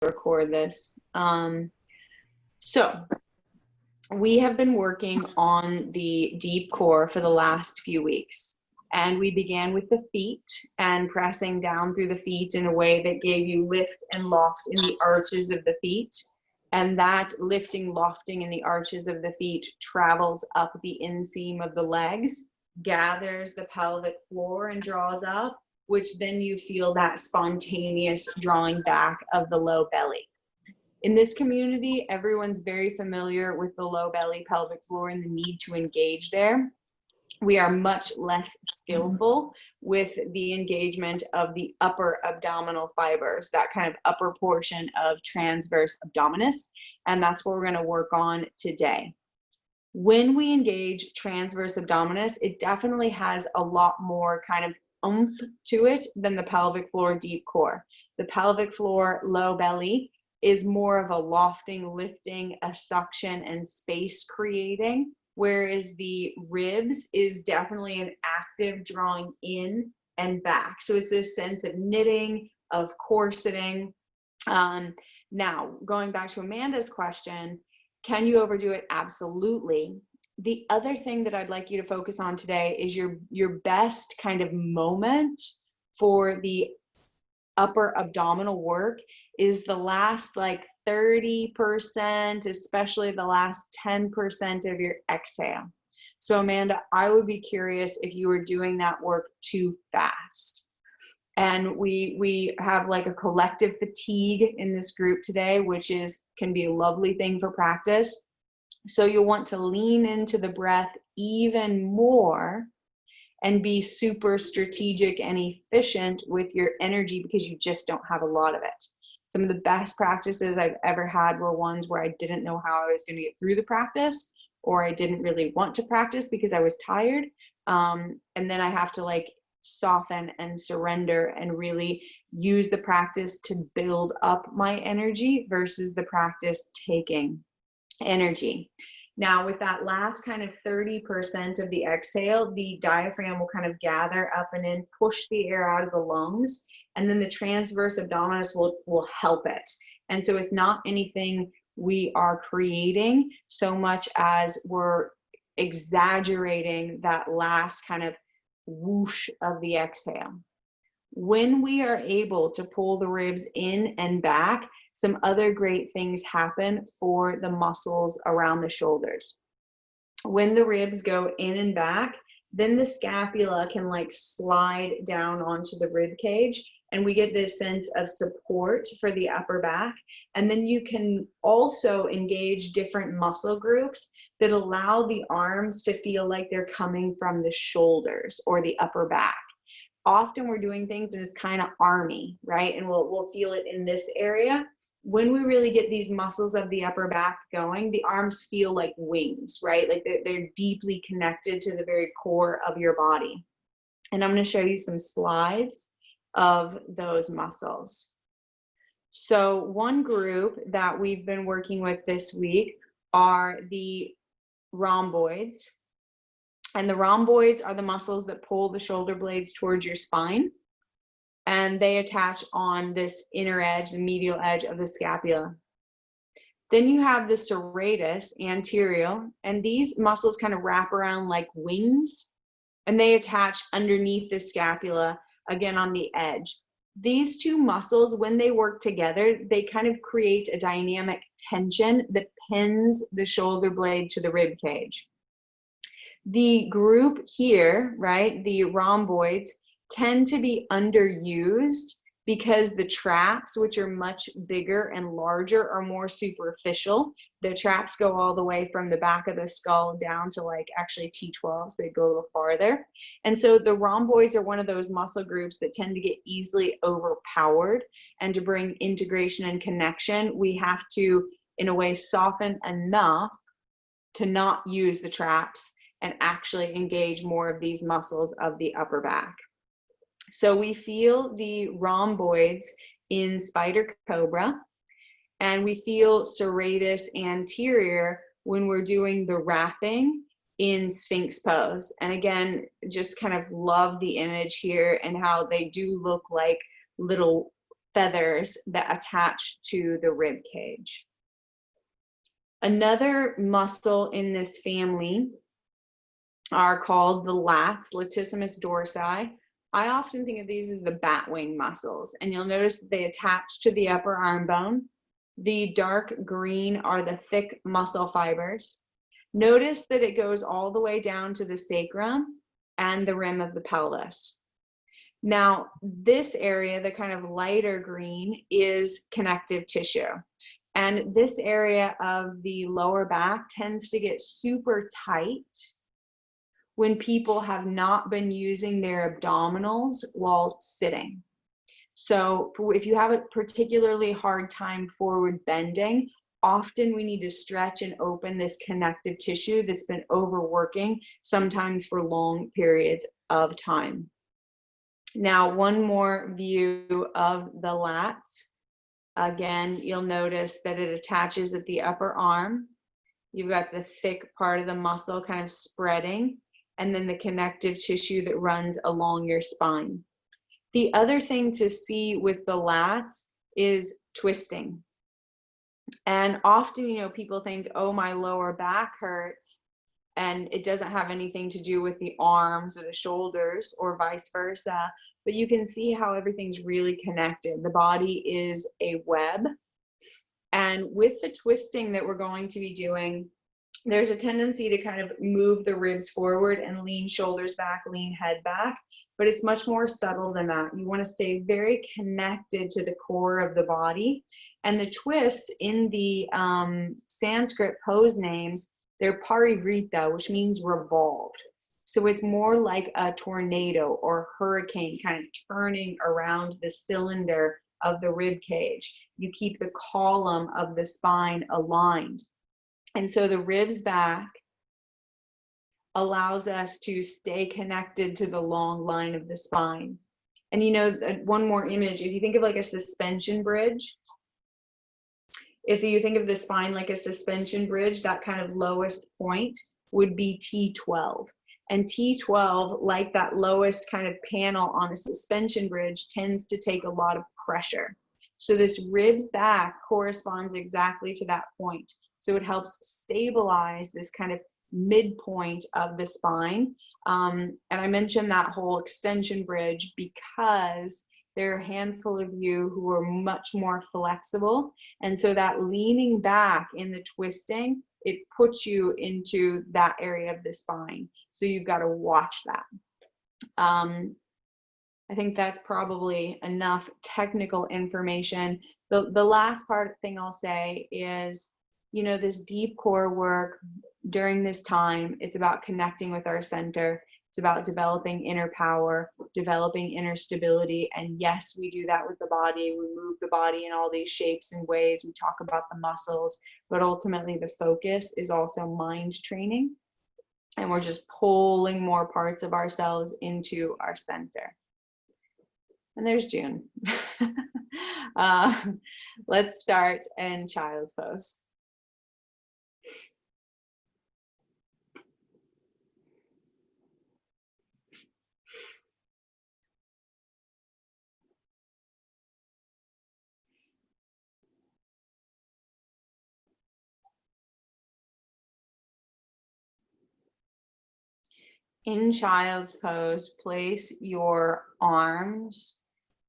record this. So we have been working on the deep core for the last few weeks. And we began with the feet and pressing down through the feet in a way that gave you lift and loft in the arches of the feet. And that lifting, lofting in the arches of the feet travels up the inseam of the legs, gathers the pelvic floor and draws up, which then you feel that spontaneous drawing back of the low belly. In this community, everyone's very familiar with the low belly pelvic floor and the need to engage there. We are much less skillful with the engagement of the upper abdominal fibers, that kind of upper portion of transverse abdominis, and that's what we're going to work on today. When we engage transverse abdominis, it definitely has a lot more kind of oomph to it than the pelvic floor deep core. The pelvic floor low belly is more of a lofting, lifting, a suction and space creating, whereas the ribs is definitely an active drawing in and back. So it's this sense of knitting, of corseting. Now, going back to Amanda's question, can you overdo it? Absolutely. The other thing that I'd like you to focus on today is your best kind of moment for the upper abdominal work is the last like 30%, especially the last 10% of your exhale. So Amanda, I would be curious if you were doing that work too fast. And we have like a collective fatigue in this group today, which can be a lovely thing for practice. So you'll want to lean into the breath even more and be super strategic and efficient with your energy because you just don't have a lot of it. Some of the best practices I've ever had were ones where I didn't know how I was going to get through the practice, or I didn't really want to practice because I was tired. And then I have to like soften and surrender and really use the practice to build up my energy versus the practice taking energy. Now, with that last kind of 30% of the exhale, the diaphragm will kind of gather up and in, push the air out of the lungs, and then the transverse abdominis will help it. And so it's not anything we are creating so much as we're exaggerating that last kind of whoosh of the exhale. When we are able to pull the ribs in and back, some other great things happen for the muscles around the shoulders. When the ribs go in and back, then the scapula can like slide down onto the rib cage, and we get this sense of support for the upper back. And then you can also engage different muscle groups that allow the arms to feel like they're coming from the shoulders or the upper back. Often we're doing things and it's kind of army, right? And we'll feel it in this area. When we really get these muscles of the upper back going, the arms feel like wings, right? Like they're deeply connected to the very core of your body. And I'm going to show you some slides of those muscles. So one group that we've been working with this week are the rhomboids. And the rhomboids are the muscles that pull the shoulder blades towards your spine. And they attach on this inner edge, the medial edge of the scapula. Then you have the serratus anterior, and these muscles kind of wrap around like wings, and they attach underneath the scapula, again on the edge. These two muscles, when they work together, they kind of create a dynamic tension that pins the shoulder blade to the rib cage. The group here, right, the rhomboids, tend to be underused because the traps, which are much bigger and larger, are more superficial. The traps go all the way from the back of the skull down to like actually T12, so they go a little farther. And so the rhomboids are one of those muscle groups that tend to get easily overpowered. And to bring integration and connection, we have to, in a way, soften enough to not use the traps and actually engage more of these muscles of the upper back. So we feel the rhomboids in spider cobra, and we feel serratus anterior when we're doing the wrapping in sphinx pose. And again, just kind of love the image here and how they do look like little feathers that attach to the rib cage. Another muscle in this family are called the lats, latissimus dorsi. I often think of these as the bat wing muscles, and you'll notice that they attach to the upper arm bone. The dark green are the thick muscle fibers. Notice that it goes all the way down to the sacrum and the rim of the pelvis. Now, this area, the kind of lighter green, is connective tissue. And this area of the lower back tends to get super tight when people have not been using their abdominals while sitting. So if you have a particularly hard time forward bending, often we need to stretch and open this connective tissue that's been overworking, sometimes for long periods of time. Now, one more view of the lats. Again, you'll notice that it attaches at the upper arm. You've got the thick part of the muscle kind of spreading, and then the connective tissue that runs along your spine. The other thing to see with the lats is twisting. And often, you know, people think, oh, my lower back hurts, and it doesn't have anything to do with the arms or the shoulders or vice versa. But you can see how everything's really connected. The body is a web. And with the twisting that we're going to be doing, there's a tendency to kind of move the ribs forward and lean shoulders back, lean head back, but it's much more subtle than that. You want to stay very connected to the core of the body. And the twists in the Sanskrit pose names, they're parivrita, which means revolved. So it's more like a tornado or hurricane kind of turning around the cylinder of the rib cage. You keep the column of the spine aligned. And so the ribs back allows us to stay connected to the long line of the spine. And you know, one more image, if you think of like a suspension bridge, if you think of the spine like a suspension bridge, that kind of lowest point would be T12. And T12, like that lowest kind of panel on a suspension bridge, tends to take a lot of pressure. So this ribs back corresponds exactly to that point. So it helps stabilize this kind of midpoint of the spine. And I mentioned that whole extension bridge because there are a handful of you who are much more flexible. And so that leaning back in the twisting, it puts you into that area of the spine. So you've got to watch that. I think that's probably enough technical information. The last thing I'll say is, you know, this deep core work during this time, it's about connecting with our center. It's about developing inner power, developing inner stability. And yes, we do that with the body. We move the body in all these shapes and ways. We talk about the muscles, but ultimately the focus is also mind training. And we're just pulling more parts of ourselves into our center. And there's June. Let's start in child's pose. In child's pose, place your arms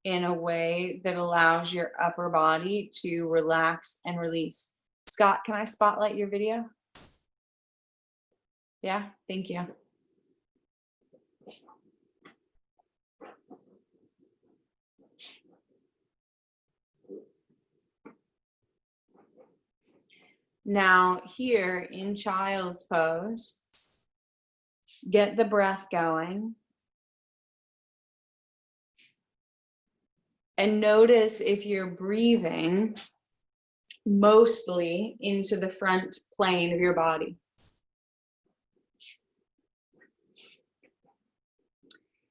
in a way that allows your upper body to relax and release. Scott, can I spotlight your video? Yeah, thank you. Now here in child's pose, get the breath going. And notice if you're breathing mostly into the front plane of your body.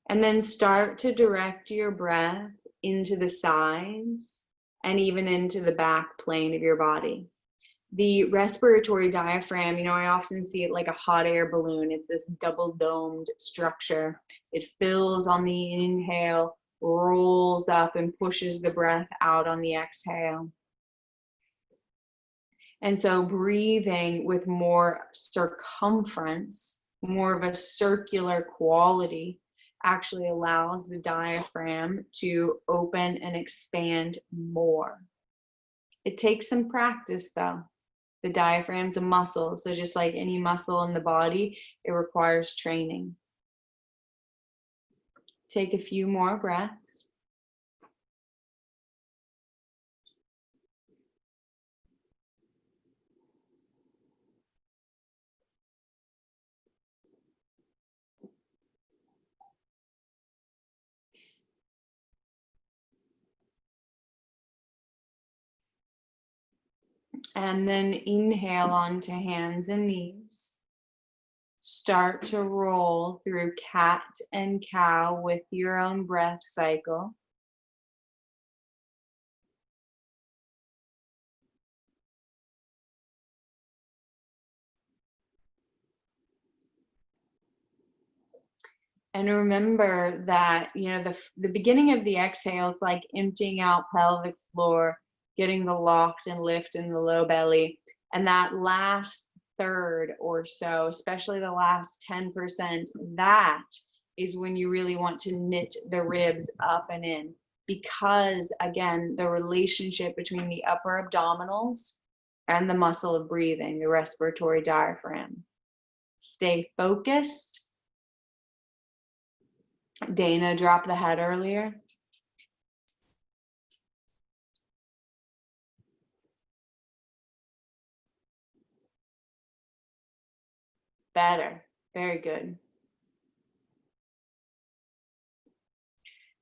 And then start to direct your breath into the sides and even into the back plane of your body. The respiratory diaphragm, you know, I often see it like a hot air balloon. It's this double domed structure. It fills on the inhale, rolls up and pushes the breath out on the exhale. And so breathing with more circumference, more of a circular quality, actually allows the diaphragm to open and expand more. It takes some practice though. The diaphragm's a muscle, so just like any muscle in the body, it requires training. Take a few more breaths. And then inhale onto hands and knees. Start to roll through cat and cow with your own breath cycle. And remember that, the beginning of the exhale, it's like emptying out pelvic floor, getting the loft and lift in the low belly. And that last third or so, especially the last 10%, that is when you really want to knit the ribs up and in. Because again, the relationship between the upper abdominals and the muscle of breathing, the respiratory diaphragm. Stay focused. Dana dropped the head earlier. Better. Very good.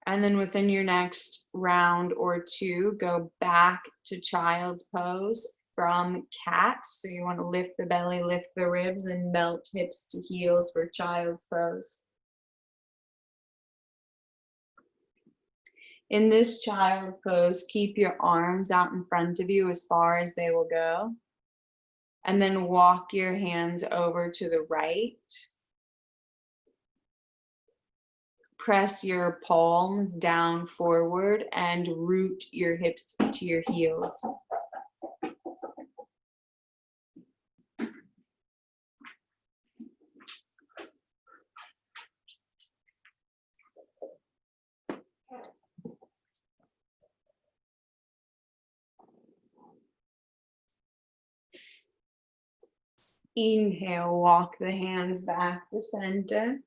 And then within your next round or two, go back to child's pose from cat. So you want to lift the belly, lift the ribs, and melt hips to heels for child's pose. In this child's pose, keep your arms out in front of you as far as they will go. And then walk your hands over to the right. Press your palms down forward and root your hips to your heels. Inhale, walk the hands back to center.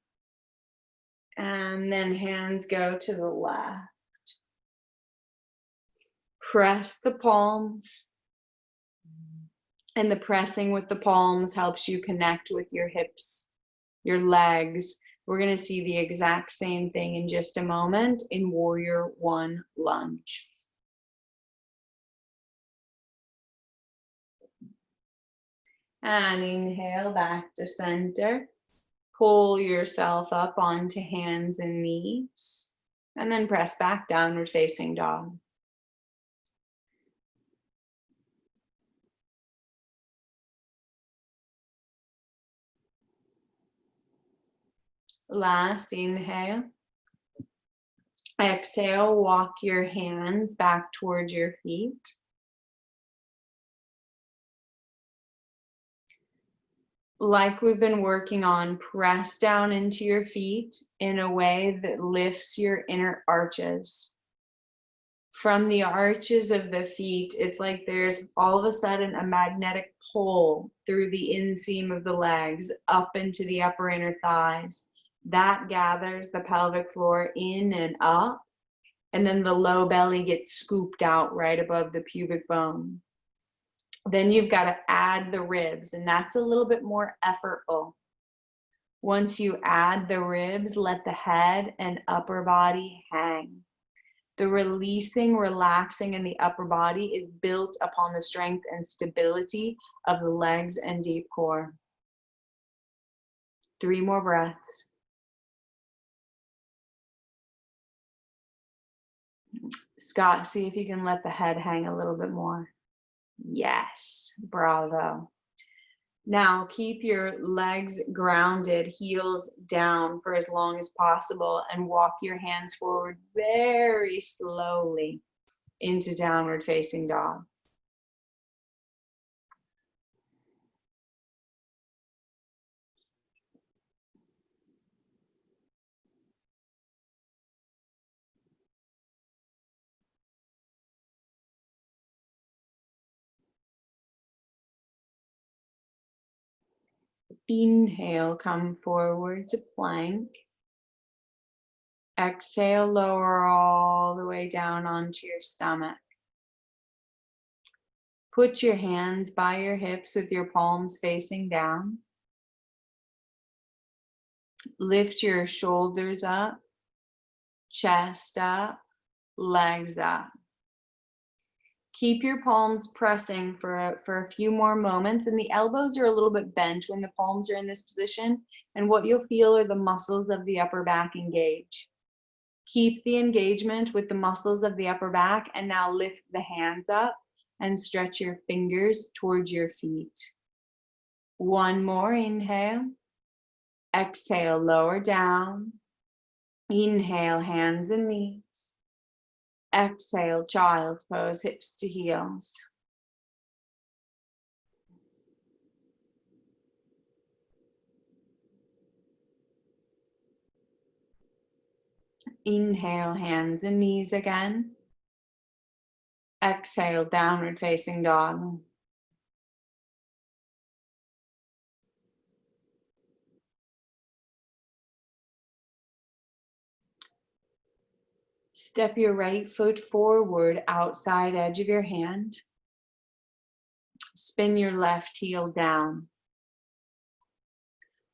And then hands go to the left. Press the palms. And the pressing with the palms helps you connect with your hips, your legs. We're going to see the exact same thing in just a moment in Warrior One Lunge. And inhale back to center. Pull yourself up onto hands and knees. And then press back, downward facing dog. Last inhale. Exhale, walk your hands back towards your feet. Like we've been working on, press down into your feet in a way that lifts your inner arches. From the arches of the feet, it's like there's all of a sudden a magnetic pull through the inseam of the legs up into the upper inner thighs. That gathers the pelvic floor in and up, and then the low belly gets scooped out right above the pubic bone. Then you've got to add the ribs, and that's a little bit more effortful. Once you add the ribs, let the head and upper body hang. The releasing, relaxing in the upper body is built upon the strength and stability of the legs and deep core. 3 more breaths. Scott, see if you can let the head hang a little bit more. Yes, bravo. Now keep your legs grounded, heels down for as long as possible, and walk your hands forward very slowly into downward facing dog. Inhale, come forward to plank. Exhale, lower all the way down onto your stomach. Put your hands by your hips with your palms facing down. Lift your shoulders up, chest up, legs up. Keep your palms pressing for a few more moments, and the elbows are a little bit bent when the palms are in this position, and what you'll feel are the muscles of the upper back engage. Keep the engagement with the muscles of the upper back, and now lift the hands up and stretch your fingers towards your feet. One more inhale. Exhale, lower down. Inhale, hands and knees. Exhale, child's pose, hips to heels. Inhale, hands and knees again. Exhale, downward facing dog. Step your right foot forward, outside edge of your hand. Spin your left heel down.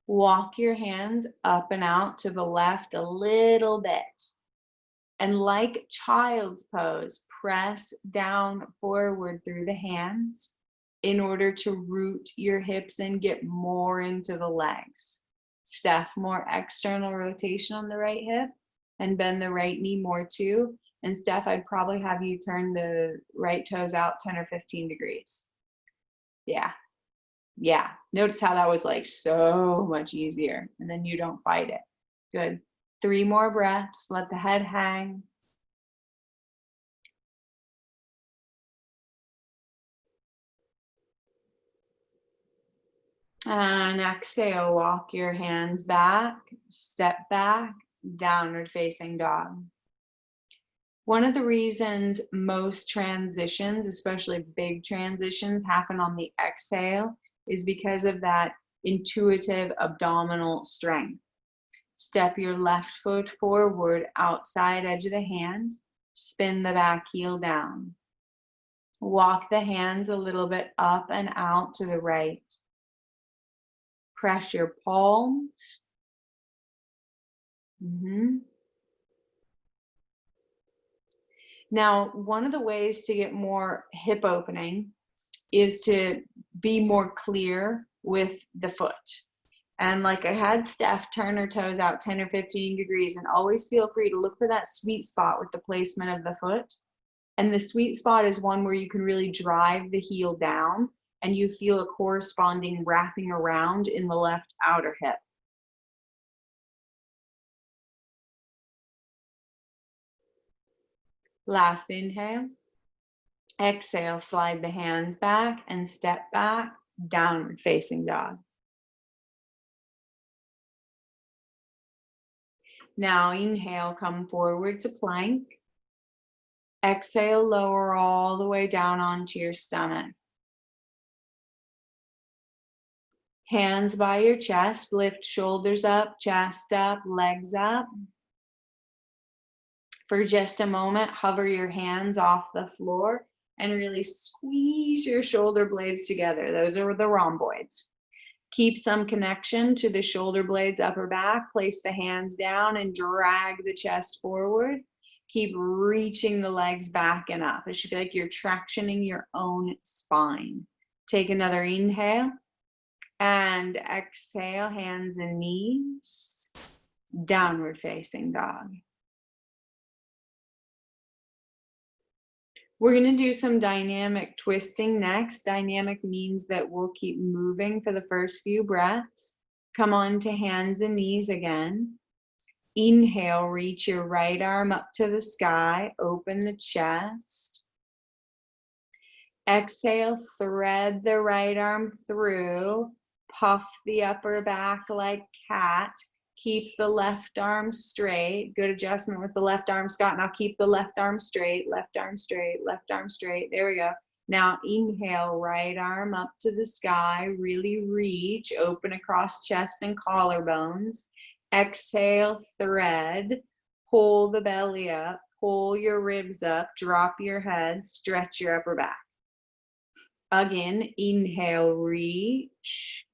Walk your hands up and out to the left a little bit. And like child's pose, press down forward through the hands in order to root your hips and get more into the legs. Steph, more external rotation on the right hip and bend the right knee more too. And Steph, I'd probably have you turn the right toes out 10 or 15 degrees. Yeah. Notice how that was like so much easier, and then you don't fight it. Good. 3 more breaths. Let the head hang. And exhale, walk your hands back, step back, downward facing dog. One of the reasons most transitions, especially big transitions, happen on the exhale is because of that intuitive abdominal strength. Step your left foot forward, outside edge of the hand, spin the back heel down. Walk the hands a little bit up and out to the right. Press your palms. Now, one of the ways to get more hip opening is to be more clear with the foot. And like I had Steph turn her toes out 10 or 15 degrees, and always feel free to look for that sweet spot with the placement of the foot. And the sweet spot is one where you can really drive the heel down and you feel a corresponding wrapping around in the left outer hip. Last inhale. Exhale, slide the hands back and step back, downward facing dog. Now inhale, come forward to plank. Exhale, lower all the way down onto your stomach. Hands by your chest, lift shoulders up, chest up, legs up. For just a moment, hover your hands off the floor and really squeeze your shoulder blades together. Those are the rhomboids. Keep some connection to the shoulder blades, upper back. Place the hands down and drag the chest forward. Keep reaching the legs back and up. It should feel like you're tractioning your own spine. Take another inhale and exhale, hands and knees, downward facing dog. We're going to do some dynamic twisting next. Dynamic means that we'll keep moving for the first few breaths. Come on to hands and knees again. Inhale, reach your right arm up to the sky, open the chest. Exhale, thread the right arm through, puff the upper back like cat. Keep the left arm straight. Good adjustment with the left arm, Scott. Now keep the left arm straight, left arm straight, left arm straight. There we go. Now inhale, right arm up to the sky. Really reach, open across chest and collarbones. Exhale, thread. Pull the belly up, pull your ribs up, drop your head, stretch your upper back. Again, inhale, reach.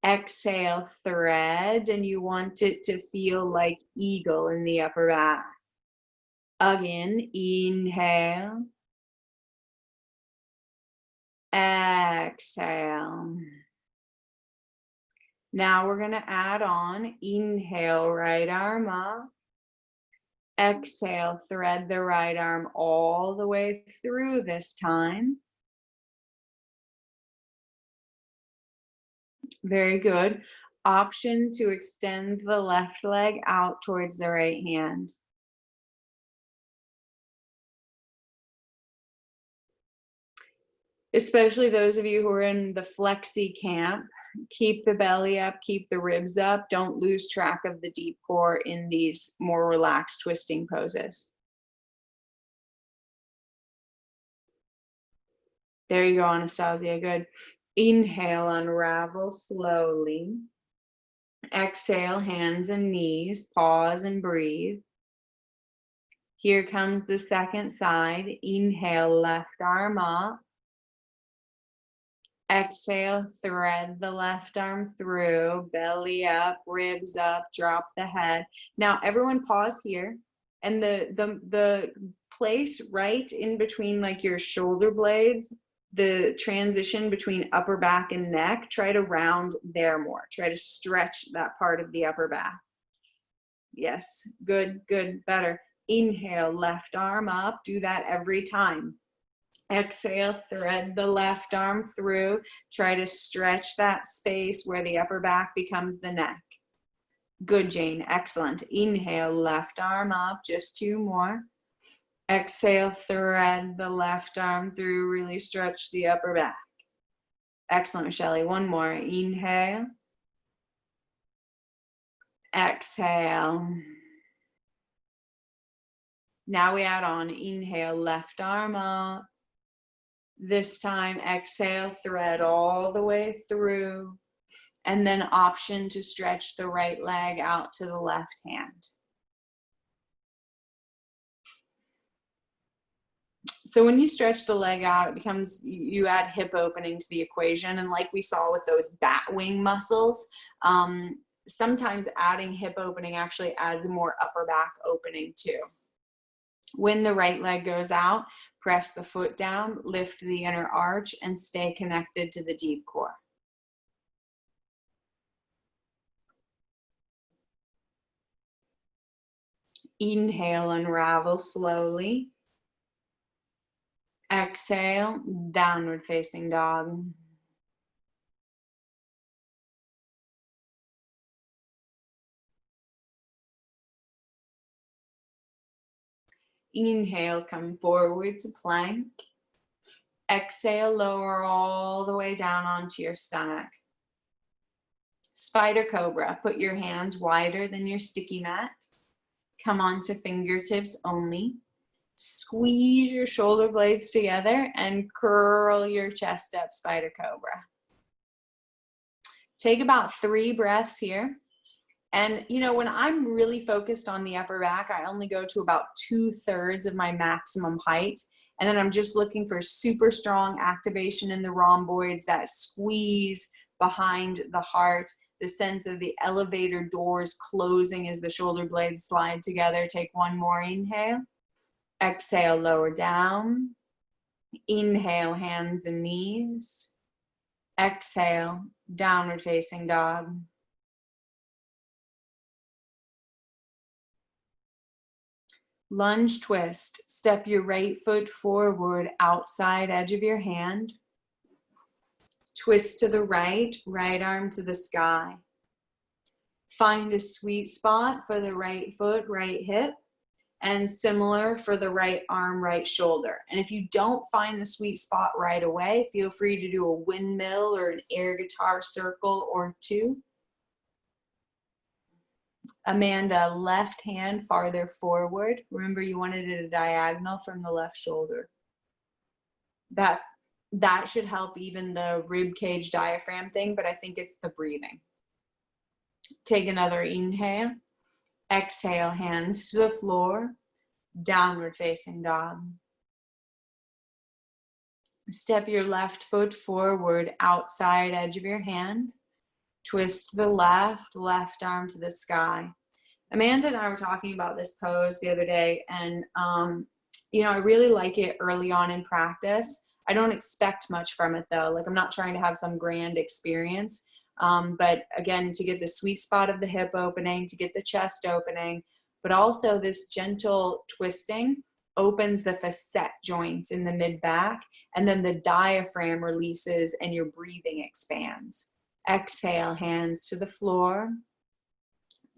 Exhale, thread, and you want it to feel like eagle in the upper back. Again, inhale. Exhale. Now we're going to add on, inhale, right arm up. Exhale, thread the right arm all the way through this time. Very good. Option to extend the left leg out towards the right hand. Especially those of you who are in the flexi camp, keep the belly up, keep the ribs up. Don't lose track of the deep core in these more relaxed twisting poses. There you go, Anastasia. Good. Inhale, unravel slowly. Exhale, hands and knees. Pause and breathe. Here comes the second side. Inhale, left arm up. Exhale, thread the left arm through, belly up, ribs up, drop the head. Now everyone pause here, and the place right in between like your shoulder blades, the transition between upper back and neck, try to round there more. Try to stretch that part of the upper back. Yes, good, good, better. Inhale, left arm up. Do that every time. Exhale, thread the left arm through. Try to stretch that space where the upper back becomes the neck. Good, Jane. Excellent. Inhale, left arm up. Just two more. Exhale, thread the left arm through. Really stretch the upper back. Excellent, Michelle. One more. Inhale. Exhale. Now we add on. Inhale, left arm up. This time, exhale, thread all the way through, and then option to stretch the right leg out to the left hand. So when you stretch the leg out, it becomes, you add hip opening to the equation. And like we saw with those bat wing muscles, sometimes adding hip opening actually adds more upper back opening too. When the right leg goes out, press the foot down, lift the inner arch, and stay connected to the deep core. Inhale, unravel slowly. Exhale, downward facing dog. Inhale, come forward to plank. Exhale, lower all the way down onto your stomach. Spider cobra, put your hands wider than your sticky mat. Come onto fingertips only. Squeeze your shoulder blades together and curl your chest up, spider cobra. Take about 3 breaths here. And you know, when I'm really focused on the upper back, I only go to about 2/3 of my maximum height. And then I'm just looking for super strong activation in the rhomboids, that squeeze behind the heart, the sense of the elevator doors closing as the shoulder blades slide together. Take one more inhale. Exhale, lower down. Inhale, hands and knees. Exhale, downward facing dog. Lunge twist. Step your right foot forward, outside edge of your hand. Twist to the right, right arm to the sky. Find a sweet spot for the right foot, right hip, and similar for the right arm, right shoulder. And if you don't find the sweet spot right away, feel free to do a windmill or an air guitar circle or two. Amanda, left hand farther forward. Remember, you wanted it a diagonal from the left shoulder. That should help even the rib cage diaphragm thing, but I think it's the breathing. Take another inhale. Exhale, hands to the floor. Downward facing dog. Step your left foot forward, outside edge of your hand. Twist to the left, left arm to the sky. Amanda and I were talking about this pose the other day, and I really like it early on in practice. I don't expect much from it though. Like, I'm not trying to have some grand experience. But again, to get the sweet spot of the hip opening, to get the chest opening, but also this gentle twisting opens the facet joints in the mid-back, and then the diaphragm releases and your breathing expands. Exhale, hands to the floor.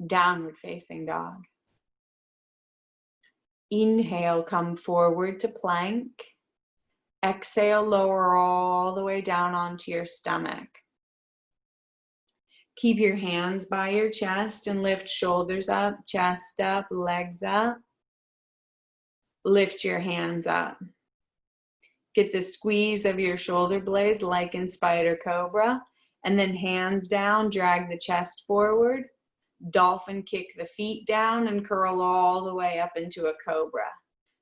Downward facing dog. Inhale, come forward to plank. Exhale, lower all the way down onto your stomach. Keep your hands by your chest and lift shoulders up, chest up, legs up. Lift your hands up. Get the squeeze of your shoulder blades like in spider cobra, and then hands down, drag the chest forward. Dolphin kick the feet down and curl all the way up into a cobra.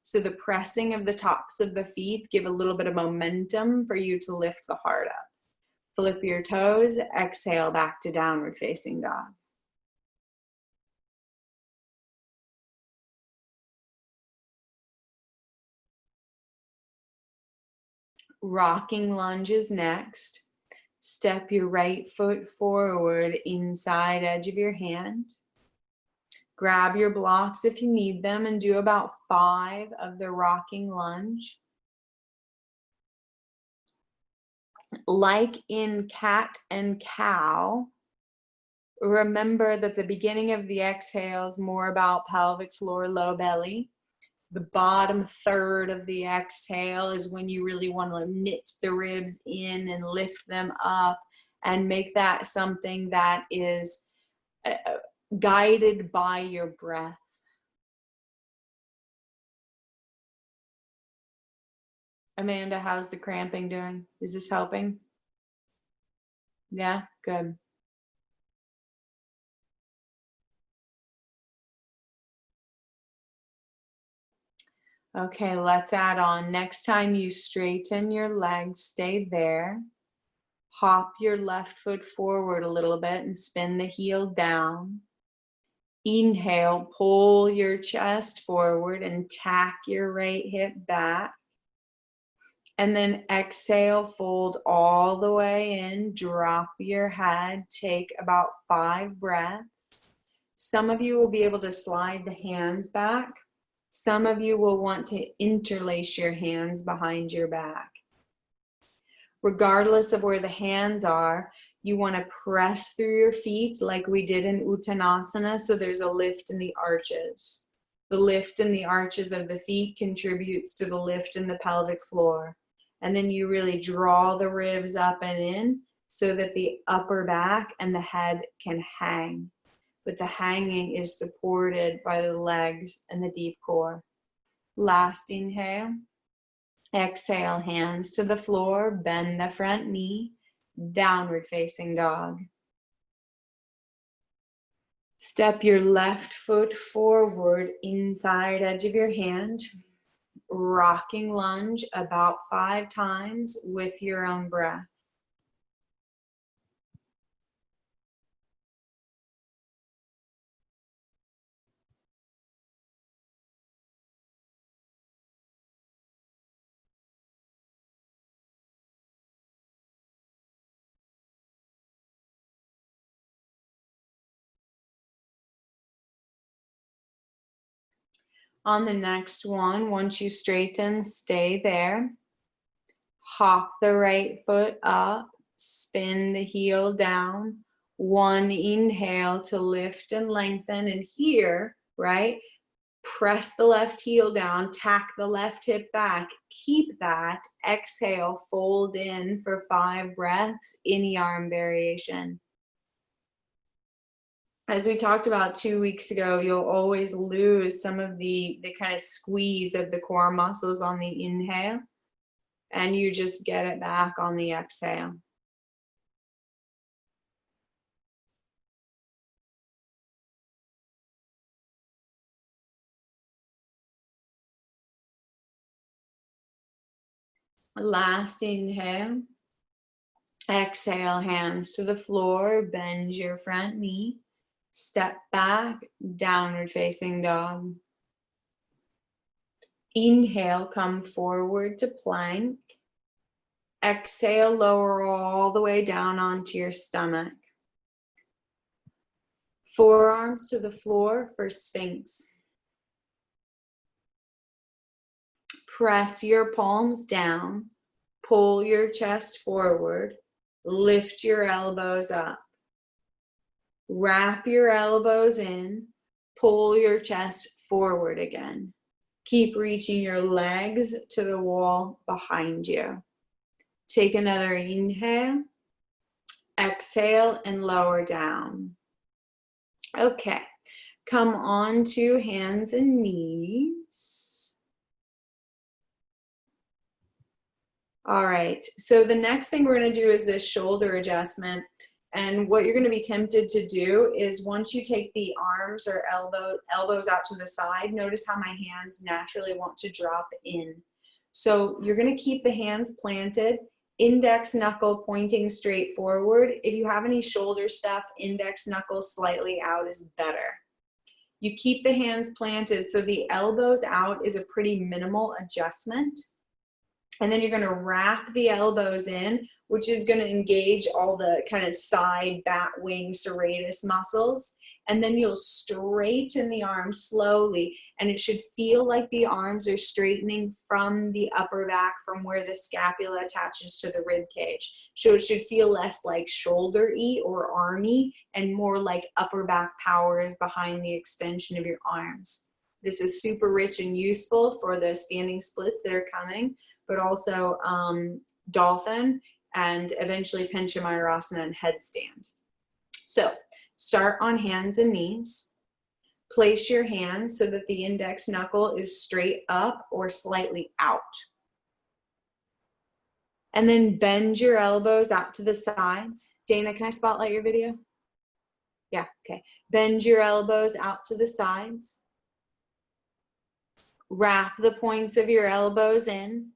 So the pressing of the tops of the feet give a little bit of momentum for you to lift the heart up. Flip your toes, exhale back to downward facing dog. Rocking lunges next. Step your right foot forward, inside edge of your hand. Grab your blocks if you need them and do about 5 of the rocking lunge. Like in cat and cow, remember that the beginning of the exhale is more about pelvic floor, low belly. The bottom third of the exhale is when you really want to knit the ribs in and lift them up and make that something that is guided by your breath. Amanda, how's the cramping doing? Is this helping? Yeah, good. Okay, let's add on. Next time you straighten your legs, stay there. Hop your left foot forward a little bit and spin the heel down. Inhale, pull your chest forward and tack your right hip back. And then exhale, fold all the way in, drop your head, take about 5 breaths. Some of you will be able to slide the hands back. Some of you will want to interlace your hands behind your back. Regardless of where the hands are, you want to press through your feet like we did in Uttanasana, so there's a lift in the arches. The lift in the arches of the feet contributes to the lift in the pelvic floor. And then you really draw the ribs up and in so that the upper back and the head can hang. But the hanging is supported by the legs and the deep core. Last inhale. Exhale, hands to the floor, bend the front knee, downward facing dog. Step your left foot forward, inside edge of your hand. Rocking lunge about 5 times with your own breath. On the next one, once you straighten, stay there. Hop the right foot up, spin the heel down. One inhale to lift and lengthen. And here, right, press the left heel down, tack the left hip back. Keep that. Exhale, fold in for 5 breaths, in arm variation. As we talked about 2 weeks ago, you'll always lose some of the kind of squeeze of the core muscles on the inhale, and you just get it back on the exhale. Last inhale. Exhale, hands to the floor, bend your front knee, step back, downward facing dog. Inhale, come forward to plank. Exhale, lower all the way down onto your stomach. Forearms to the floor for Sphinx. Press your palms down, pull your chest forward, lift your elbows up. Wrap your elbows in, pull your chest forward again. Keep reaching your legs to the wall behind you. Take another inhale, exhale, and lower down. Okay, come on to hands and knees. All right, so the next thing we're going to do is this shoulder adjustment. And what you're going to be tempted to do is once you take the arms or elbows out to the side, notice how my hands naturally want to drop in. So you're going to keep the hands planted, index knuckle pointing straight forward. If you have any shoulder stuff, index knuckle slightly out is better. You keep the hands planted so the elbows out is a pretty minimal adjustment. And then you're going to wrap the elbows in, which is going to engage all the kind of side, bat, wing, serratus muscles. And then you'll straighten the arms slowly. And it should feel like the arms are straightening from the upper back, from where the scapula attaches to the rib cage. So it should feel less like shoulder-y or army and more like upper back power is behind the extension of your arms. This is super rich and useful for the standing splits that are coming, but also dolphin and eventually Panchamayurasana and headstand. So start on hands and knees. Place your hands so that the index knuckle is straight up or slightly out. And then bend your elbows out to the sides. Dana, can I spotlight your video? Yeah, okay. Bend your elbows out to the sides. Wrap the points of your elbows in.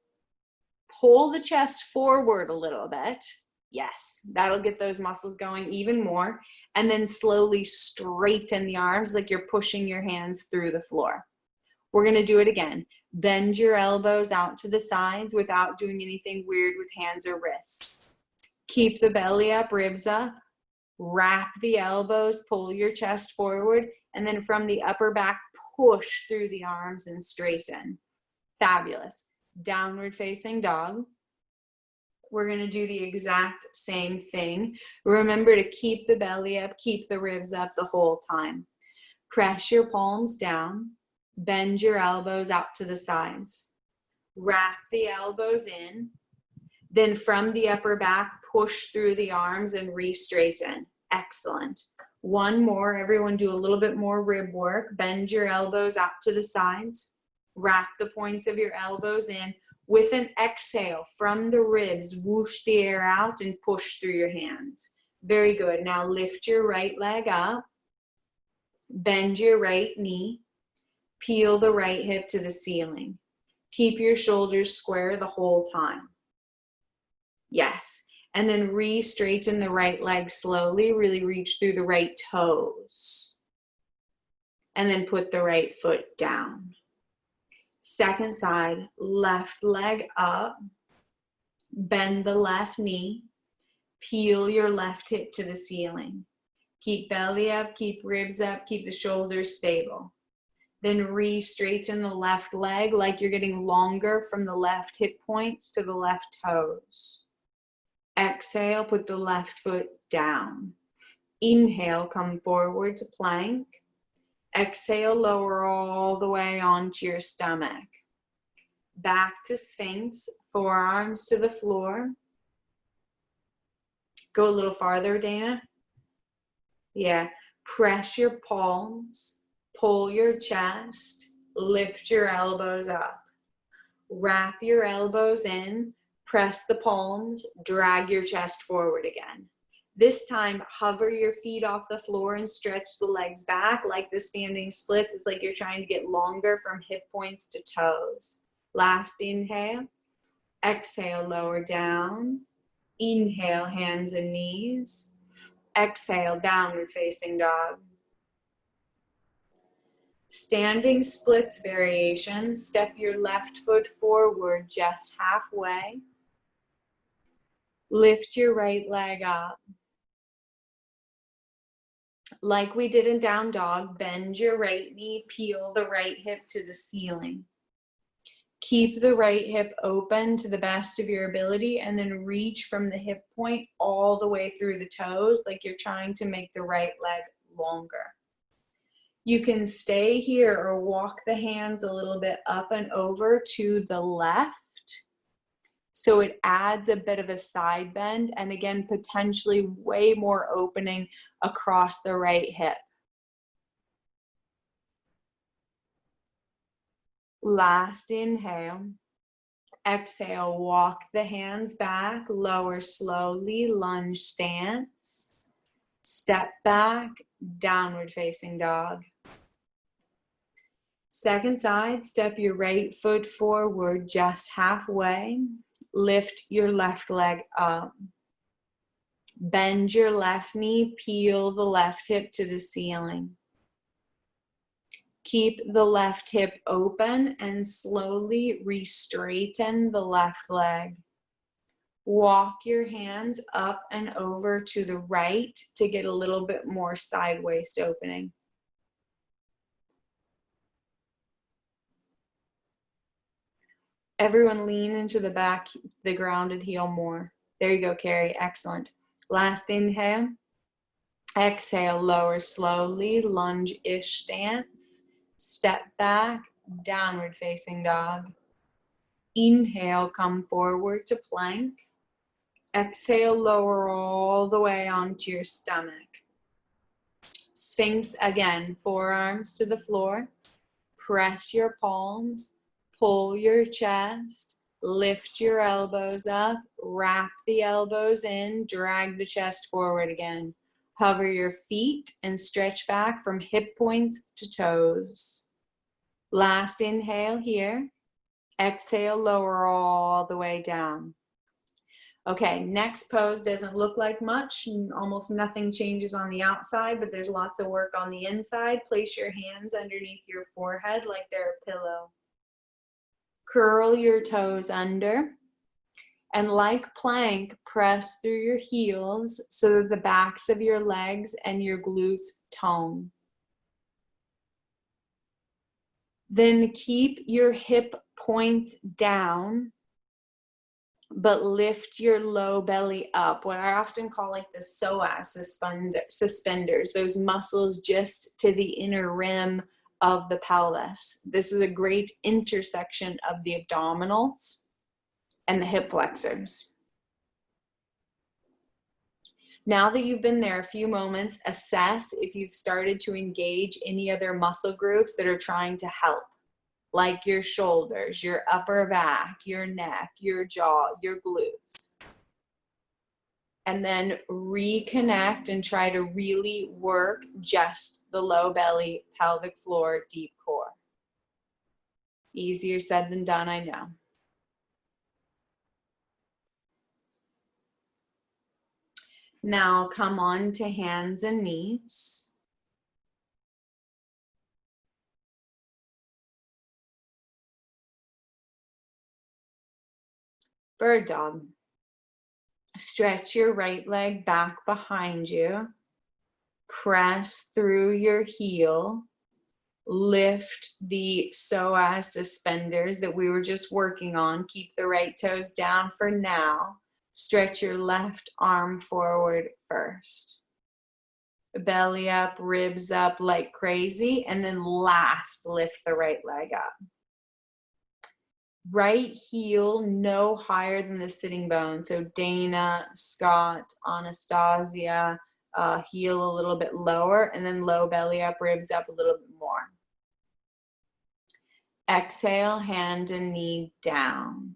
Pull the chest forward a little bit. Yes, that'll get those muscles going even more. And then slowly straighten the arms like you're pushing your hands through the floor. We're going to do it again. Bend your elbows out to the sides without doing anything weird with hands or wrists. Keep the belly up, ribs up. Wrap the elbows, pull your chest forward, and then from the upper back, push through the arms and straighten. Fabulous. Downward facing dog. We're going to do the exact same thing. Remember to keep the belly up, keep the ribs up the whole time. Press your palms down. Bend your elbows out to the sides. Wrap the elbows in. Then from the upper back, push through the arms and re-straighten. Excellent. One more. Everyone do a little bit more rib work. Bend your elbows out to the sides. Wrap the points of your elbows in. With an exhale from the ribs, whoosh the air out and push through your hands. Very good. Now lift your right leg up. Bend your right knee. Peel the right hip to the ceiling. Keep your shoulders square the whole time. Yes. And then re-straighten the right leg slowly. Really reach through the right toes. And then put the right foot down. Second side, left leg up. Bend the left knee. Peel your left hip to the ceiling. Keep belly up, keep ribs up, keep the shoulders stable. Then re-straighten the left leg like you're getting longer from the left hip points to the left toes. Exhale, put the left foot down. Inhale, come forward to plank. Exhale, lower all the way onto your stomach. Back to Sphinx, forearms to the floor. Go a little farther, Dana. Yeah, press your palms, pull your chest, lift your elbows up. Wrap your elbows in, press the palms, drag your chest forward again. This time, hover your feet off the floor and stretch the legs back like the standing splits. It's like you're trying to get longer from hip points to toes. Last inhale. Exhale, lower down. Inhale, hands and knees. Exhale, downward facing dog. Standing splits variation. Step your left foot forward just halfway. Lift your right leg up. Like we did in down dog, bend your right knee, peel the right hip to the ceiling. Keep the right hip open to the best of your ability and then reach from the hip point all the way through the toes like you're trying to make the right leg longer. You can stay here or walk the hands a little bit up and over to the left. So it adds a bit of a side bend and again, potentially way more opening across the right hip. Last inhale. Exhale, walk the hands back, lower slowly, lunge stance. Step back, downward facing dog. Second side, step your right foot forward just halfway. Lift your left leg up. Bend your left knee, peel the left hip to the ceiling. Keep the left hip open and slowly re-straighten the left leg. Walk your hands up and over to the right to get a little bit more side waist opening. Everyone lean into the back, the grounded heel more. There you go, Carrie. Excellent. Last inhale. Exhale, lower slowly, lunge-ish stance. Step back, downward facing dog. Inhale, come forward to plank. Exhale, lower all the way onto your stomach. Sphinx again, forearms to the floor. Press your palms, pull your chest, lift your elbows up, wrap the elbows in, drag the chest forward again. Hover your feet and stretch back from hip points to toes. Last inhale here. Exhale, lower all the way down. Okay, next pose doesn't look like much. Almost nothing changes on the outside, but there's lots of work on the inside. Place your hands underneath your forehead like they're a pillow. Curl your toes under. And like plank, press through your heels so that the backs of your legs and your glutes tone. Then keep your hip points down, but lift your low belly up. What I often call like the psoas suspenders, those muscles just to the inner rim of the pelvis. This is a great intersection of the abdominals and the hip flexors. Now that you've been there a few moments, assess if you've started to engage any other muscle groups that are trying to help, like your shoulders, your upper back, your neck, your jaw, your glutes. And then reconnect and try to really work just the low belly, pelvic floor, deep core. Easier said than done, I know. Now come on to hands and knees. Bird dog. Stretch your right leg back behind you. Press through your heel. Lift the psoas suspenders that we were just working on. Keep the right toes down for now. Stretch your left arm forward first. Belly up, ribs up like crazy, and then last, lift the right leg up. Right heel no higher than the sitting bone. So Dana, Scott, Anastasia, heel a little bit lower, and then low belly up, ribs up a little bit more. Exhale, hand and knee down.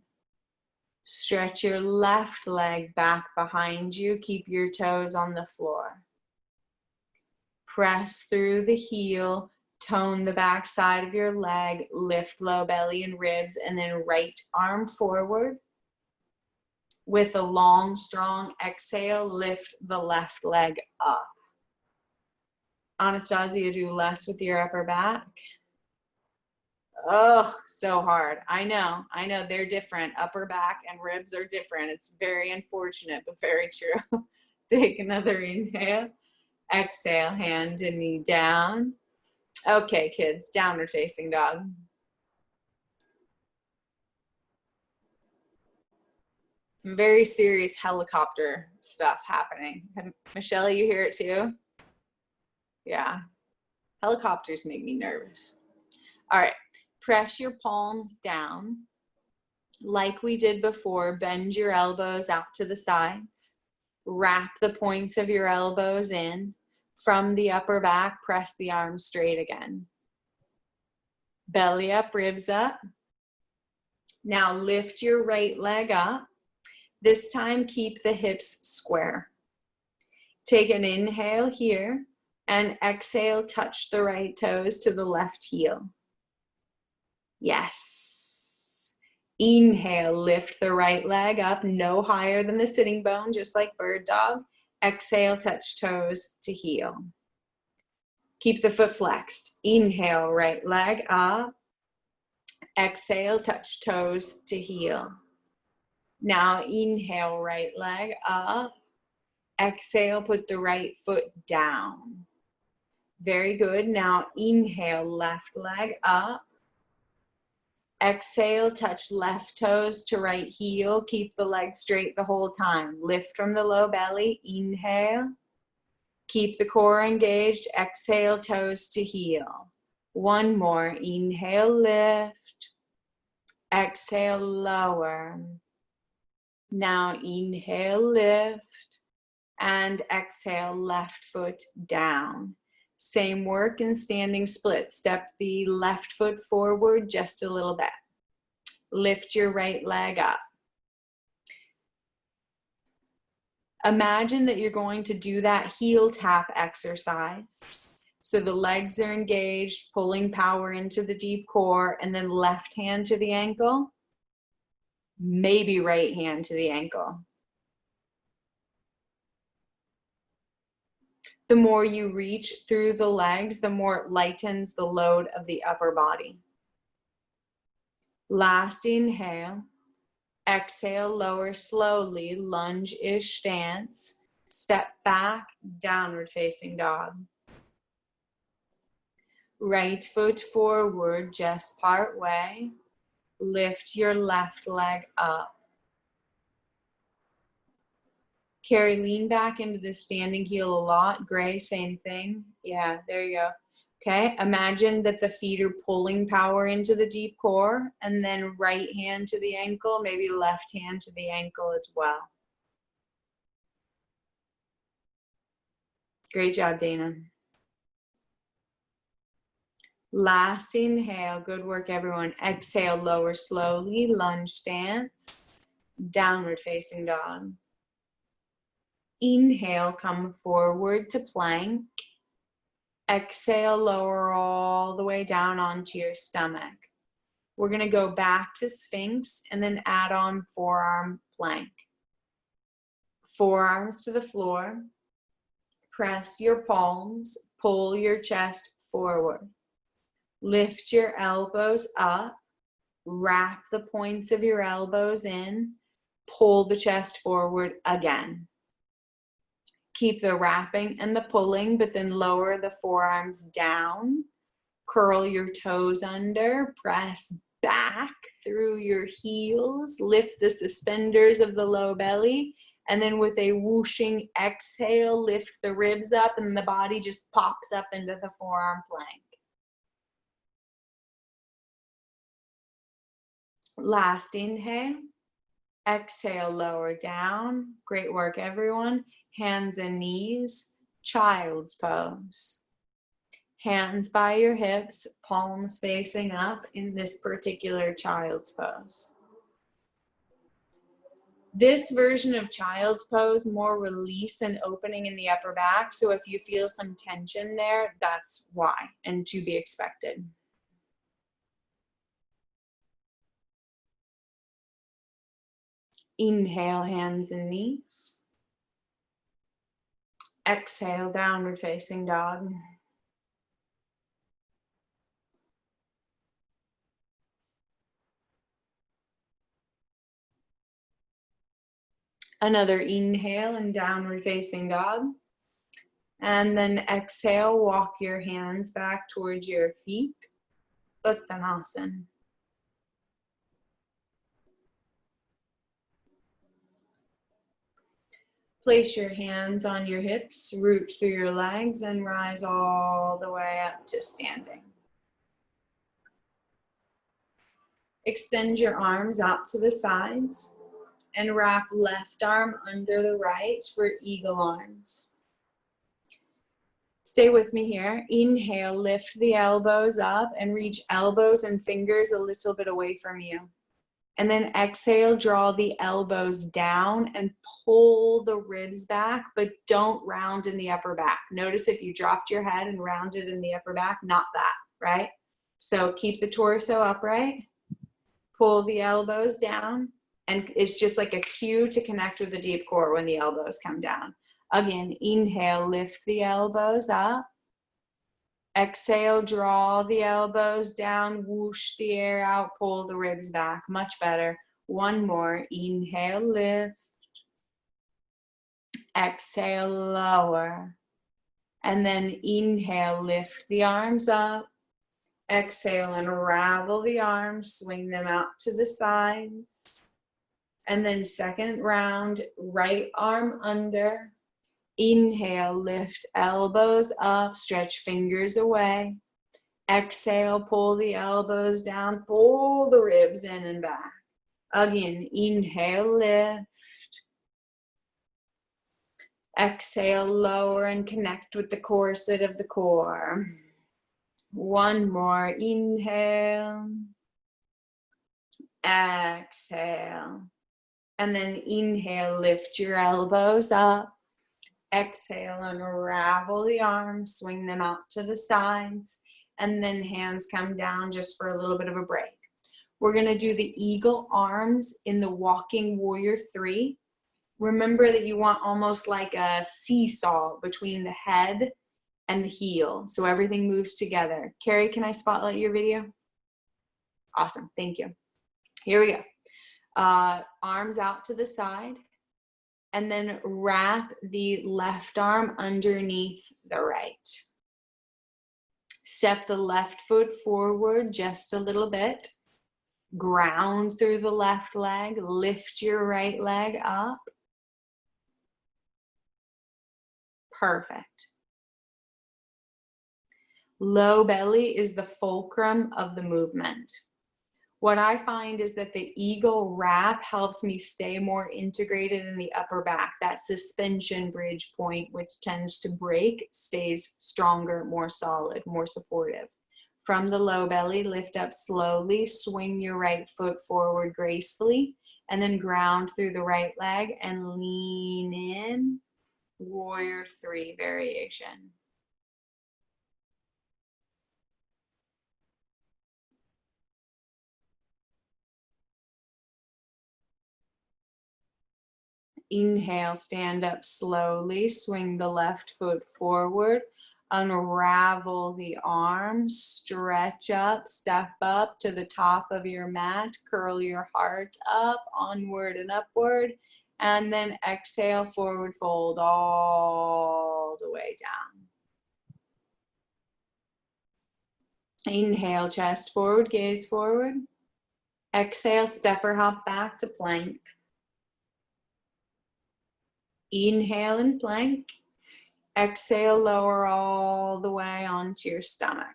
Stretch your left leg back behind you. Keep your toes on the floor. Press through the heel, tone the back side of your leg, lift low belly and ribs, and then right arm forward. With a long, strong exhale, lift the left leg up. Anastasia, do less with your upper back. Oh, so hard. I know, they're different. Upper back and ribs are different. It's very unfortunate, but very true. Take another inhale. Exhale, hand and knee down. Okay, kids, downward facing dog. Some very serious helicopter stuff happening. Michelle, you hear it too? Yeah. Helicopters make me nervous. All right. Press your palms down. Like we did before, bend your elbows out to the sides. Wrap the points of your elbows in. From the upper back, press the arms straight again. Belly up, ribs up. Now lift your right leg up. This time, keep the hips square. Take an inhale here and exhale, touch the right toes to the left heel. Yes. Inhale, lift the right leg up, no higher than the sitting bone, just like bird dog. Exhale, touch toes to heel. Keep the foot flexed. Inhale, right leg up. Exhale, touch toes to heel. Now inhale, right leg up. Exhale, put the right foot down. Very good. Now inhale, left leg up. Exhale, touch left toes to right heel. Keep the leg straight the whole time. Lift from the low belly. Inhale. Keep the core engaged. Exhale, toes to heel. One more. Inhale, lift. Exhale, lower. Now inhale, lift. And exhale, left foot down. Same work in standing split. Step the left foot forward just a little bit. Lift your right leg up. Imagine that you're going to do that heel tap exercise. So the legs are engaged, pulling power into the deep core, and then left hand to the ankle, maybe right hand to the ankle. The more you reach through the legs, the more it lightens the load of the upper body. Last inhale. Exhale, lower slowly, lunge-ish stance. Step back, downward facing dog. Right foot forward, just part way. Lift your left leg up. Carrie, lean back into the standing heel a lot. Gray, same thing. Yeah, there you go. Okay, imagine that the feet are pulling power into the deep core, and then right hand to the ankle, maybe left hand to the ankle as well. Great job, Dana. Last inhale, good work everyone. Exhale, lower slowly, lunge stance, downward facing dog. Inhale, come forward to plank. Exhale, lower all the way down onto your stomach. We're going to go back to Sphinx and then add on forearm plank. Forearms to the floor. Press your palms. Pull your chest forward. Lift your elbows up. Wrap the points of your elbows in. Pull the chest forward again. Keep the wrapping and the pulling, but then lower the forearms down. Curl your toes under, press back through your heels, lift the suspenders of the low belly, and then with a whooshing exhale, lift the ribs up and the body just pops up into the forearm plank. Last inhale. Exhale, lower down. Great work, everyone. Hands and knees, child's pose. Hands by your hips, palms facing up in this particular child's pose. This version of child's pose, more release and opening in the upper back. So if you feel some tension there, that's why, and to be expected. Inhale, hands and knees. Exhale, downward facing dog. Another inhale and downward facing dog. And then exhale, walk your hands back towards your feet. Uttanasana. Place your hands on your hips, root through your legs, and rise all the way up to standing. Extend your arms out to the sides and wrap left arm under the right for eagle arms. Stay with me here. Inhale, lift the elbows up and reach elbows and fingers a little bit away from you. And then exhale, draw the elbows down and pull the ribs back, but don't round in the upper back. Notice if you dropped your head and rounded in the upper back, not that, right? So keep the torso upright, pull the elbows down, and it's just like a cue to connect with the deep core when the elbows come down. Again, inhale, lift the elbows up. Exhale, draw the elbows down, whoosh the air out, pull the ribs back. Much better. One more. Inhale, lift. Exhale, lower. And then inhale, lift the arms up. Exhale, unravel the arms, swing them out to the sides. And then second round, right arm under. Inhale, lift elbows up, stretch fingers away. Exhale, pull the elbows down, pull the ribs in and back. Again, inhale, lift. Exhale, lower and connect with the corset of the core. One more, inhale. Exhale. And then inhale, lift your elbows up. Exhale, unravel the arms, swing them out to the sides, and then hands come down just for a little bit of a break. We're going to do the eagle arms in the walking warrior 3. Remember that you want almost like a seesaw between the head and the heel, so everything moves together. Carrie, can I spotlight your video? Awesome, thank you. Here we go. Arms out to the side. And then wrap the left arm underneath the right. Step the left foot forward just a little bit. Ground through the left leg. Lift your right leg up. Perfect. Low belly is the fulcrum of the movement. What I find is that the eagle wrap helps me stay more integrated in the upper back. That suspension bridge point, which tends to break, stays stronger, more solid, more supportive. From the low belly, lift up slowly, swing your right foot forward gracefully, and then ground through the right leg and lean in. Warrior 3 variation. Inhale, stand up slowly, swing the left foot forward, unravel the arms, stretch up, step up to the top of your mat, curl your heart up, onward and upward, and then exhale, forward fold all the way down. Inhale, chest forward, gaze forward. Exhale, step or hop back to plank. Inhale and plank. Exhale, lower all the way onto your stomach.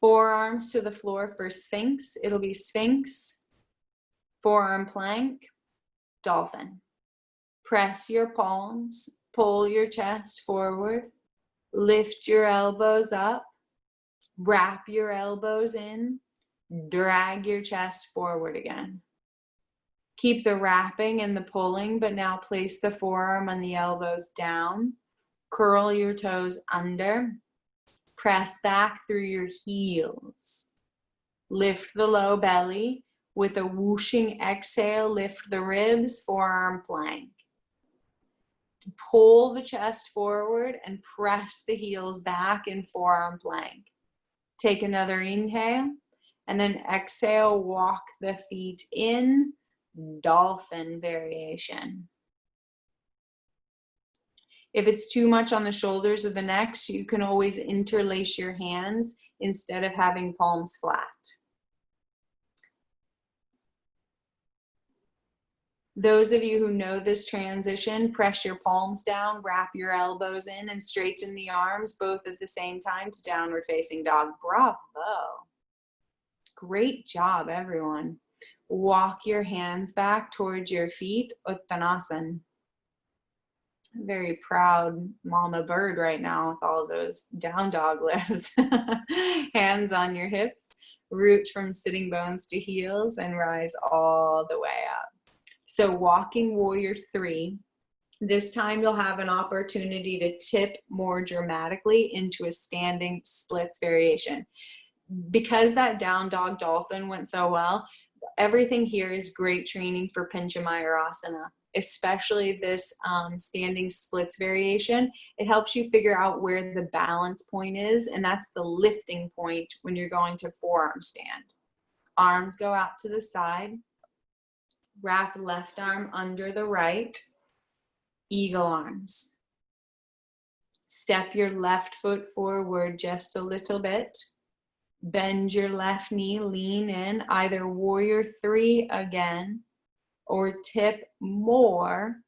Forearms to the floor for Sphinx. It'll be Sphinx, forearm plank, dolphin. Press your palms, pull your chest forward, lift your elbows up, wrap your elbows in, drag your chest forward again. Keep the wrapping and the pulling, but now place the forearm on the elbows down. Curl your toes under. Press back through your heels. Lift the low belly. With a whooshing exhale, lift the ribs, forearm plank. Pull the chest forward and press the heels back in forearm plank. Take another inhale, and then exhale, walk the feet in, dolphin variation. If it's too much on the shoulders or the necks, you can always interlace your hands instead of having palms flat. Those of you who know this transition, press your palms down, wrap your elbows in, and straighten the arms both at the same time to downward facing dog. Bravo. Great job, everyone. Walk your hands back towards your feet, Uttanasana. Very proud mama bird right now with all of those down dog lifts. Hands on your hips, root from sitting bones to heels, and rise all the way up. So walking warrior 3, this time you'll have an opportunity to tip more dramatically into a standing splits variation. Because that down dog dolphin went so well, everything here is great training for Pincha Mayurasana, especially this standing splits variation. It helps you figure out where the balance point is, and that's the lifting point when you're going to forearm stand. Arms go out to the side. Wrap left arm under the right. Eagle arms. Step your left foot forward just a little bit. Bend your left knee, lean in, either warrior 3 again, or tip more,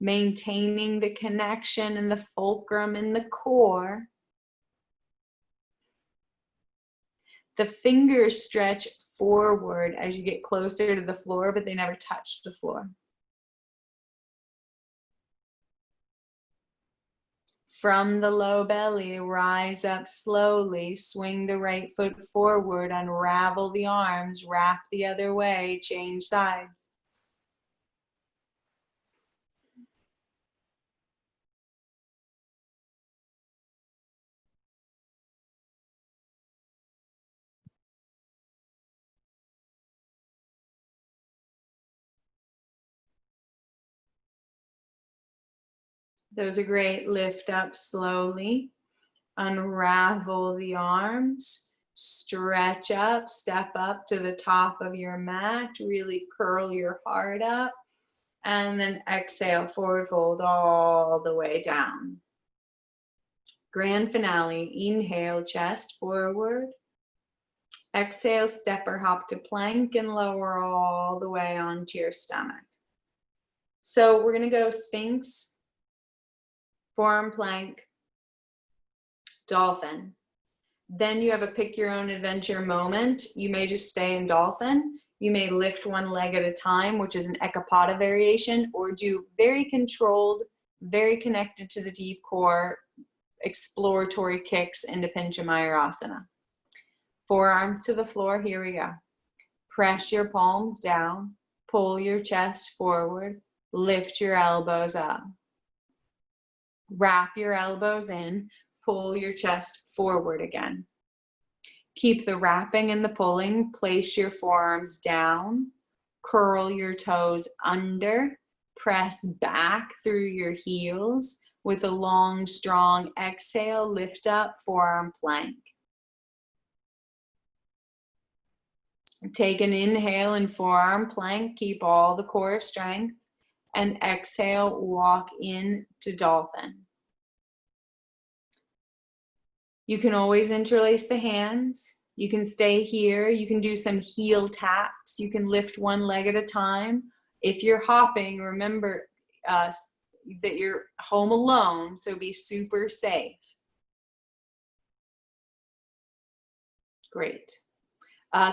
maintaining the connection in the fulcrum in the core. The fingers stretch forward as you get closer to the floor, but they never touch the floor. From the low belly, rise up slowly, swing the right foot forward, unravel the arms, wrap the other way, change sides. Those are great. Lift up slowly, unravel the arms, stretch up, step up to the top of your mat, really curl your heart up, and then exhale, forward fold all the way down. Grand finale, inhale, chest forward. Exhale, step or hop to plank and lower all the way onto your stomach. So we're going to go Sphinx, forearm plank, dolphin. Then you have a pick your own adventure moment. You may just stay in dolphin. You may lift one leg at a time, which is an ekapada variation, or do very controlled, very connected to the deep core, exploratory kicks into Pincha Mayurasana. Forearms to the floor, here we go. Press your palms down, pull your chest forward, lift your elbows up. Wrap your elbows in, pull your chest forward again. Keep the wrapping and the pulling, place your forearms down, curl your toes under, press back through your heels with a long, strong exhale, lift up, forearm plank. Take an inhale in forearm plank, keep all the core strength, and exhale, walk into dolphin. You can always interlace the hands. You can stay here. You can do some heel taps. You can lift one leg at a time. If you're hopping, remember that you're home alone, so be super safe. Great.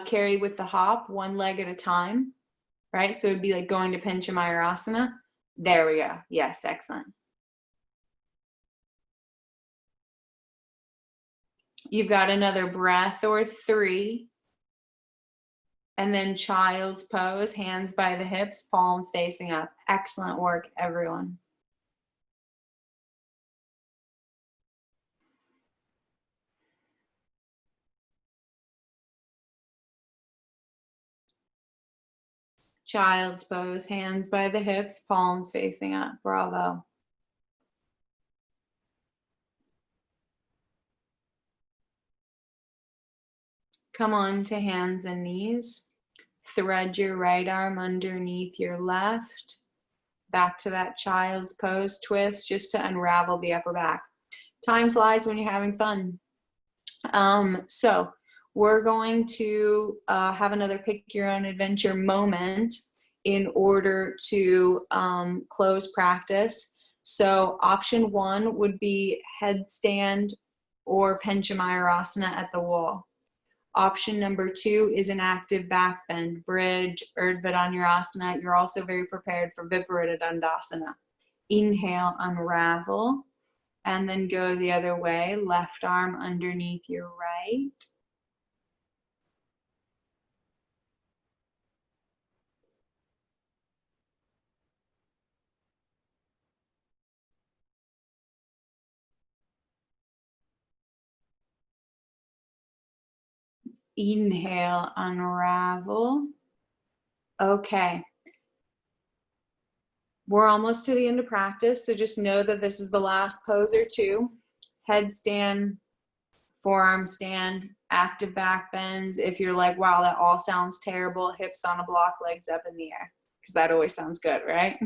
Carry with the hop, one leg at a time, right? So it'd be like going to Pincha Mayurasana. There we go. Yes, excellent. You've got another breath or 3. And then child's pose, hands by the hips, palms facing up. Excellent work, everyone. Child's pose, hands by the hips, palms facing up. Bravo. Come on to hands and knees. Thread your right arm underneath your left. Back to that child's pose twist just to unravel the upper back. Time flies when you're having fun. So we're going to have another pick your own adventure moment in order to close practice. So option 1 would be headstand or Pancha Mayurasana at the wall. Option number 2 is an active back bend, bridge, Urdhva Dhanurasana. You're also very prepared for Viparita Dandasana. Inhale, unravel, and then go the other way. Left arm underneath your right. Inhale, unravel. Okay. We're almost to the end of practice, so just know that this is the last pose or 2. Headstand, forearm stand, active back bends. If you're like, wow, that all sounds terrible, hips on a block, legs up in the air, because that always sounds good, right?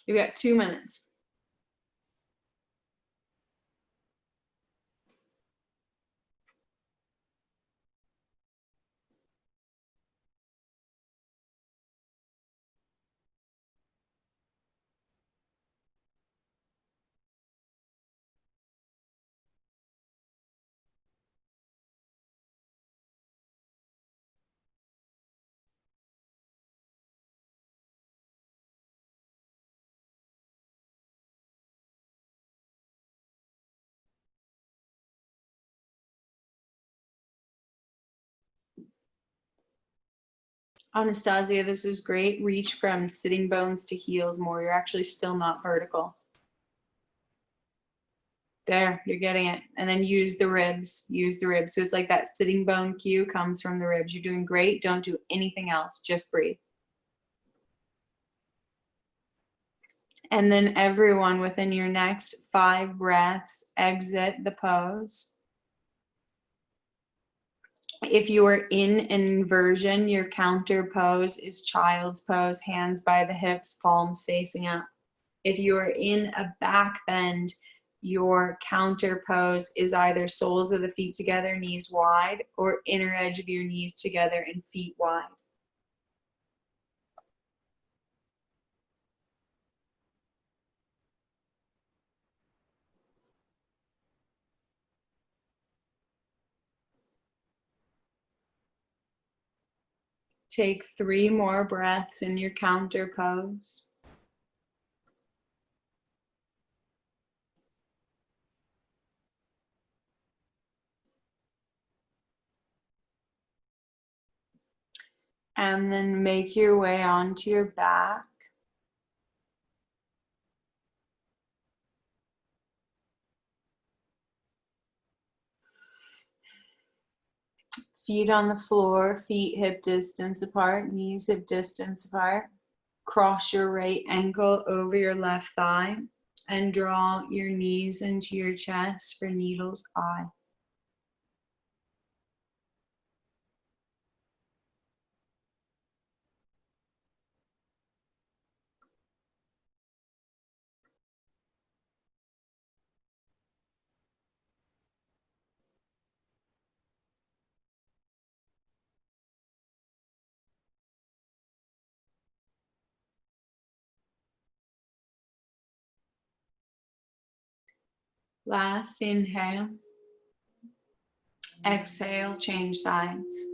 You've got 2 minutes. Anastasia, this is great. Reach from sitting bones to heels more. You're actually still not vertical. There, you're getting it. And then use the ribs. Use the ribs. So it's like that sitting bone cue comes from the ribs. You're doing great. Don't do anything else. Just breathe. And then everyone within your next 5 breaths, exit the pose. If you are in an inversion, your counter pose is child's pose, hands by the hips, palms facing up. If you are in a back bend, your counter pose is either soles of the feet together, knees wide, or inner edge of your knees together and feet wide. Take 3 more breaths in your counter pose. And then make your way onto your back. Feet on the floor, feet hip distance apart, knees hip distance apart. Cross your right ankle over your left thigh and draw your knees into your chest for needle's eye. Last inhale. Exhale, change sides.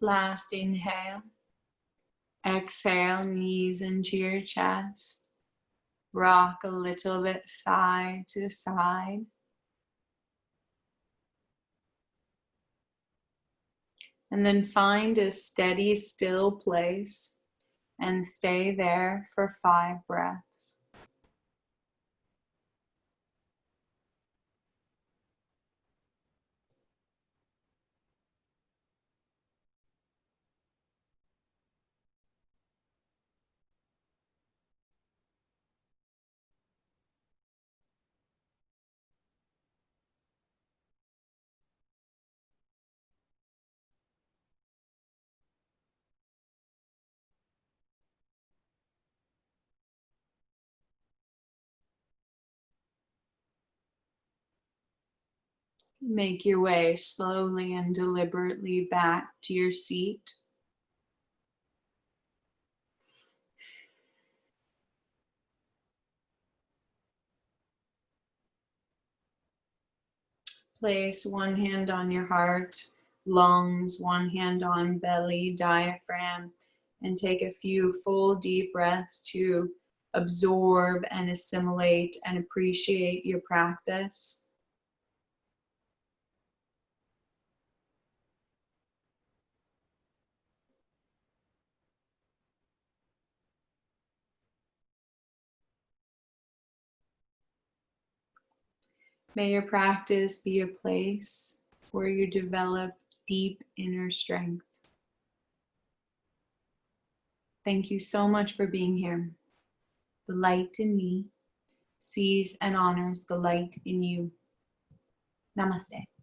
Last inhale. Exhale, knees into your chest. Rock a little bit side to side. And then find a steady, still place and stay there for 5 breaths. Make your way slowly and deliberately back to your seat. Place one hand on your heart, lungs, one hand on belly, diaphragm, and take a few full deep breaths to absorb and assimilate and appreciate your practice. May your practice be a place where you develop deep inner strength. Thank you so much for being here. The light in me sees and honors the light in you. Namaste.